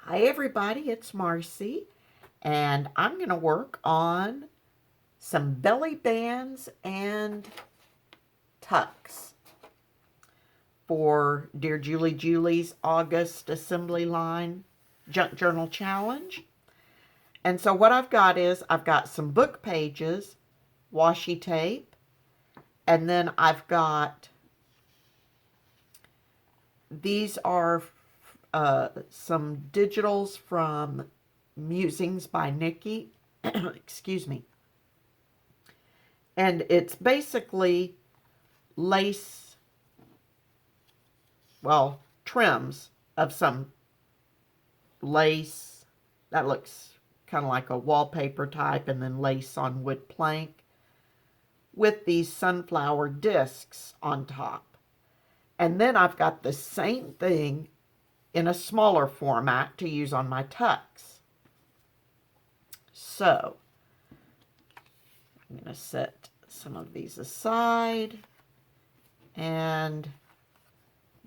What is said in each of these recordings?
Hi everybody, it's Marcy, and I'm going to work on some belly bands and tucks for Dear Julie Julie's August Assembly Line Junk Journal Challenge. And so what I've got is I've got some book pages, washi tape, and then I've got, these are some digitals from Musings by Nikki. Excuse me. And it's basically lace, well, trims of some lace that looks kind of like a wallpaper type, and then lace on wood plank with these sunflower discs on top. And then I've got the same thing in a smaller format to use on my tucks. So I'm going to set some of these aside and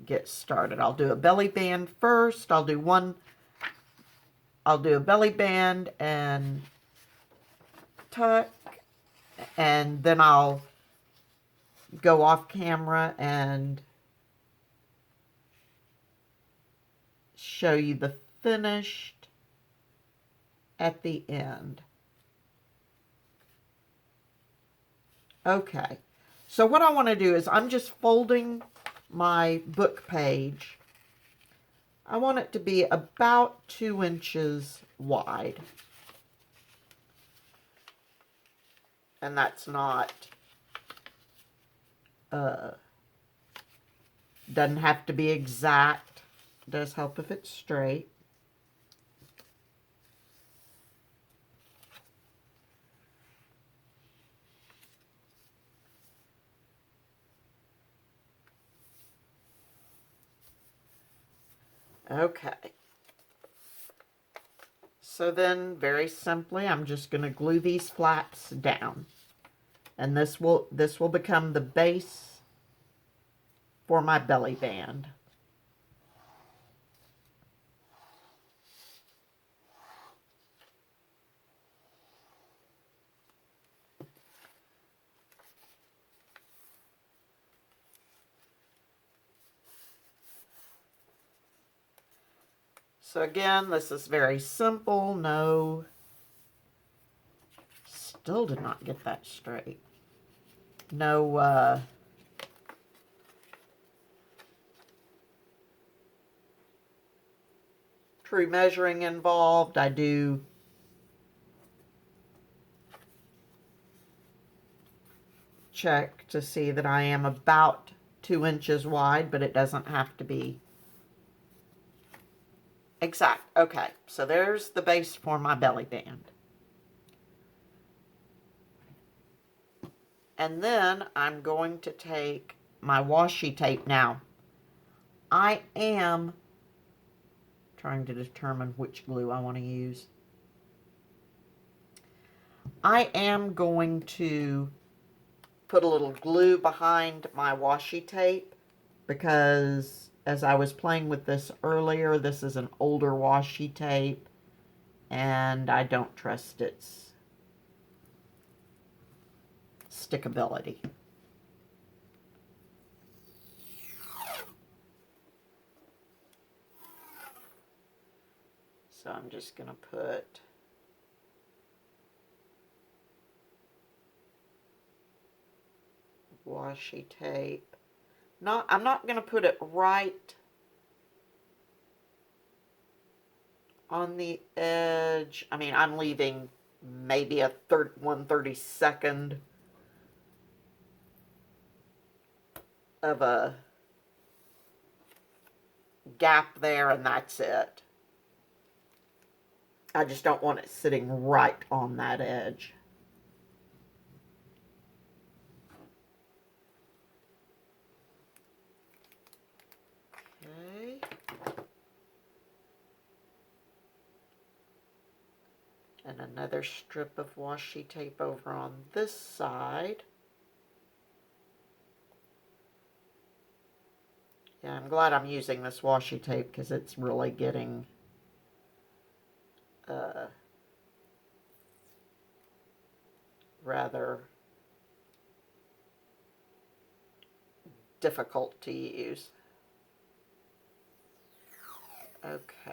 get started. I'll do a belly band first. I'll do a belly band and tuck, and then I'll go off camera and show you the finished at the end. Okay, so what I want to do is I'm just folding my book page. I want it to be about 2 inches wide. And that's not, doesn't have to be exact. It does help if it's straight. Okay. So then, very simply, I'm just going to glue these flaps down. And this will become the base for my belly band. So again, this is very simple. No, still did not get that straight. No, true measuring involved. I do check to see that I am about 2 inches wide, but it doesn't have to be exact. Okay, so there's the base for my belly band. And then I'm going to take my washi tape. Now, I am trying to determine which glue I want to use. I am going to put a little glue behind my washi tape because as I was playing with this earlier, this is an older washi tape and I don't trust its stickability. So I'm just going to put washi tape. I'm not going to put it right on the edge. I mean, I'm leaving maybe a 1/32 of a gap there, and that's it. I just don't want it sitting right on that edge. Okay. And another strip of washi tape over on this side. Yeah, I'm glad I'm using this washi tape because it's really getting rather difficult to use. Okay.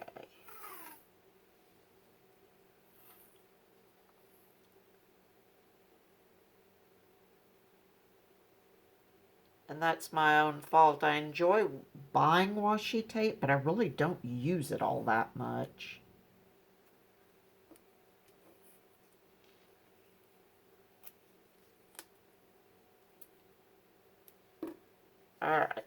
And that's my own fault. I enjoy buying washi tape, but I really don't use it all that much. All right.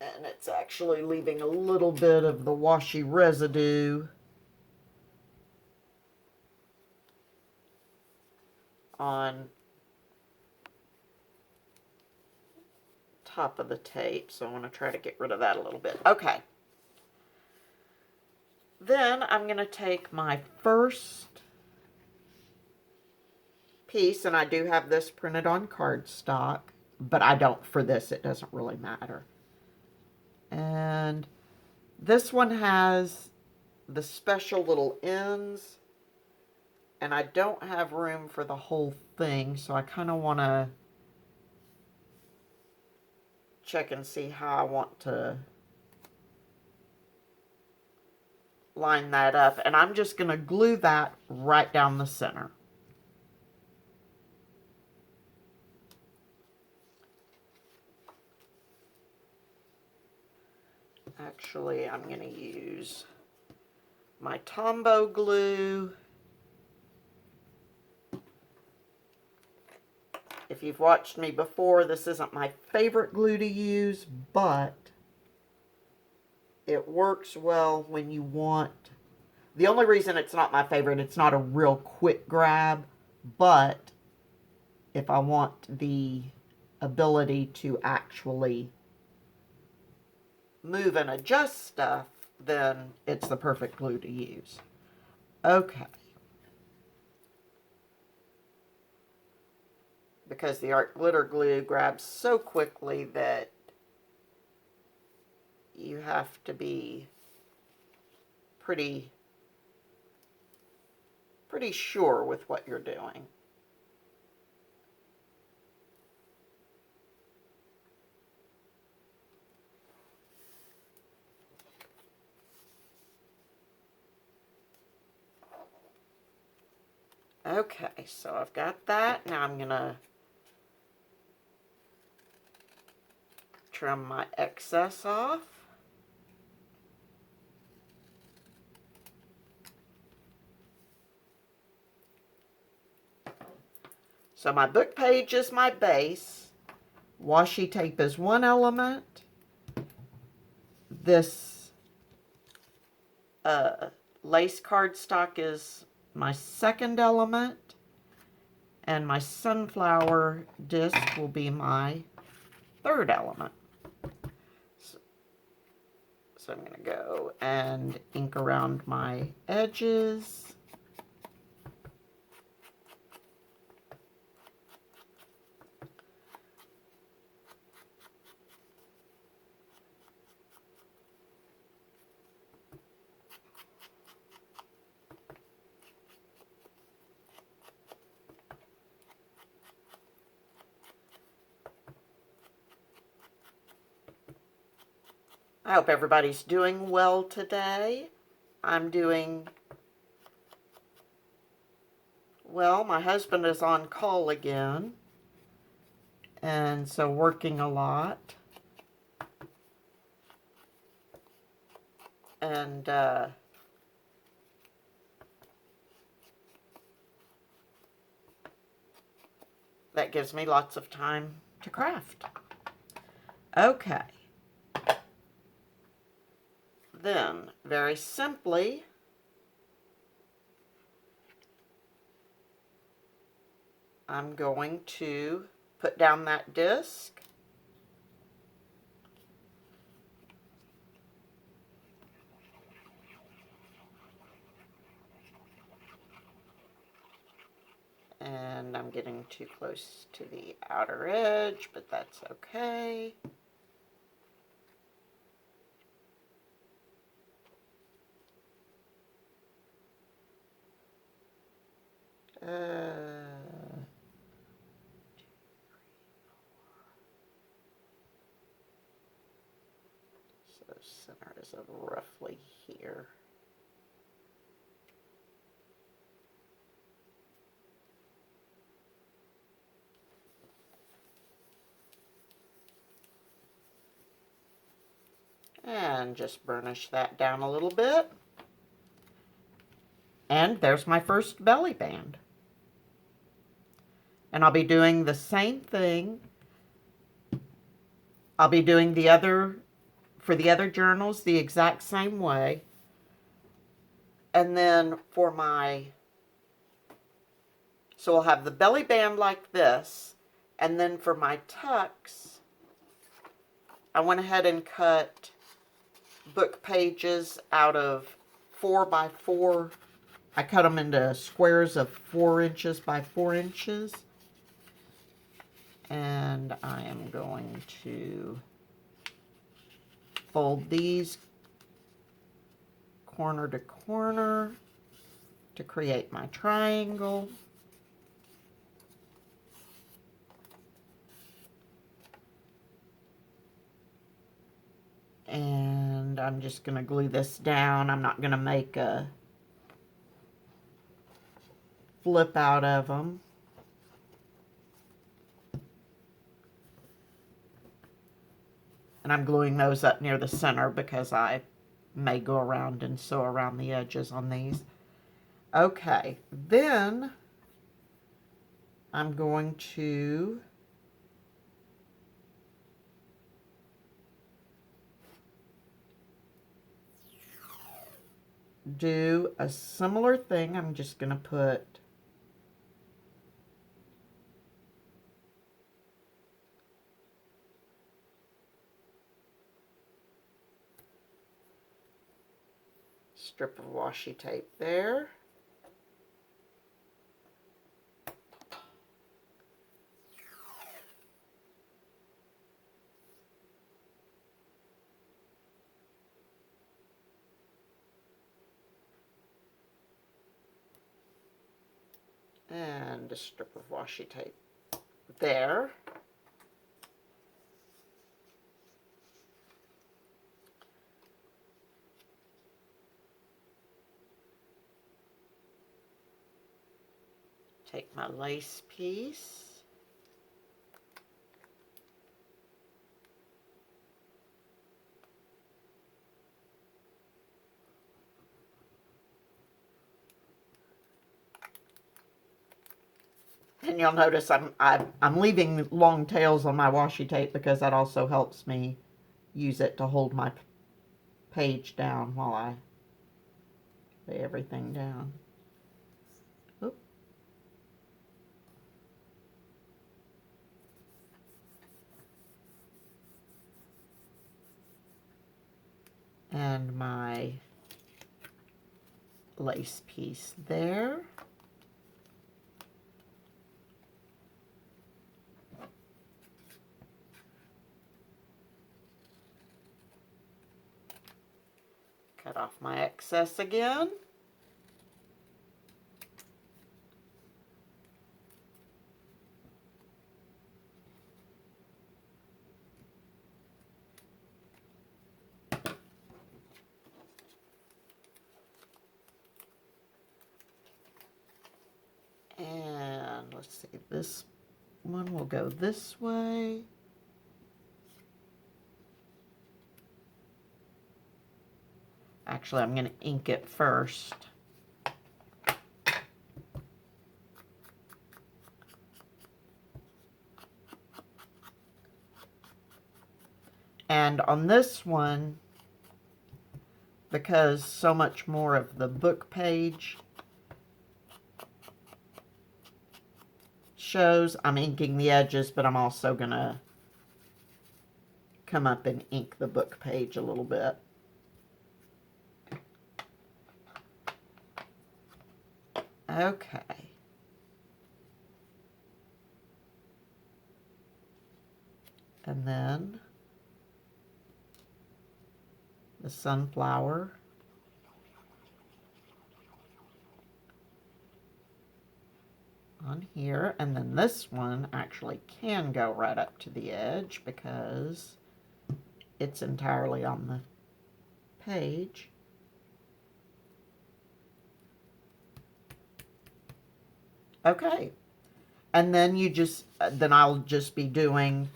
And it's actually leaving a little bit of the washi residue on top of the tape, so I want to try to get rid of that a little bit. Okay. Then I'm going to take my first piece, and I do have this printed on cardstock, but I don't for this. It doesn't really matter. And this one has the special little ends, and I don't have room for the whole thing, so I kind of want to check and see how I want to line that up. And I'm just going to glue that right down the center. Actually, I'm going to use my Tombow glue. If you've watched me before, this isn't my favorite glue to use, but it works well when you want. The only reason it's not my favorite, it's not a real quick grab, but if I want the ability to actually move and adjust stuff, then it's the perfect glue to use. Okay. Because the art glitter glue grabs so quickly that you have to be pretty sure with what you're doing. Okay, so I've got that. Now I'm going to trim my excess off. So my book page is my base. Washi tape is one element. This lace cardstock is my second element. And my sunflower disc will be my third element. So I'm going to go and ink around my edges. I hope everybody's doing well today. I'm doing well. My husband is on call again, and so working a lot. And that gives me lots of time to craft. Okay. Then, very simply, I'm going to put down that disc. And And I'm getting too close to the outer edge, but that's okay. So center is roughly here. And just burnish that down a little bit. And there's my first belly band. And I'll be doing the same thing. I'll be doing the other, for the other journals, the exact same way. And then for my, so I'll have the belly band like this. And then for my tucks, I went ahead and cut book pages out of 4 by 4. I cut them into squares of 4 inches by 4 inches. And I am going to fold these corner to corner to create my triangle. And I'm just going to glue this down. I'm not going to make a flip out of them. And I'm gluing those up near the center because I may go around and sew around the edges on these. Okay, then I'm going to do a similar thing. I'm just going to put strip of washi tape there. And a strip of washi tape there. Take my lace piece. And you'll notice I'm leaving long tails on my washi tape because that also helps me use it to hold my page down while I lay everything down. Oop. And my lace piece there. Cut off my excess again. And let's see, this one will go this way. Actually, I'm going to ink it first. And on this one, because so much more of the book page shows, I'm inking the edges, but I'm also going to come up and ink the book page a little bit. Okay. And then the sunflower. On here, and then this one actually can go right up to the edge because it's entirely on the page. Okay, and then you just, then I'll just be doing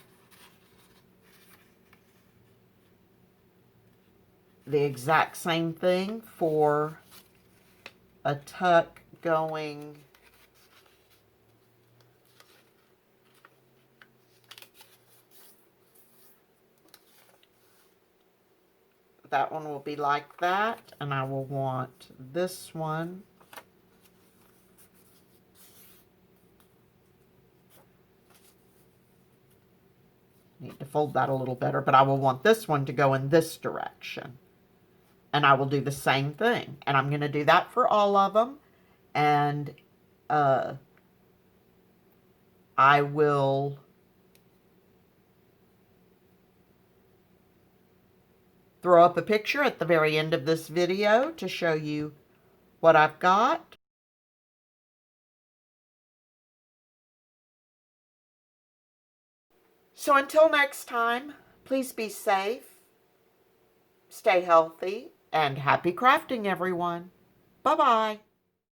the exact same thing for a tuck going that one will be like that, and I will want this one need to fold that a little better, but I will want this one to go in this direction. And I will do the same thing. And I'm going to do that for all of them. And I will throw up a picture at the very end of this video to show you what I've got. So until next time, please be safe, stay healthy, and happy crafting, everyone. Bye-bye.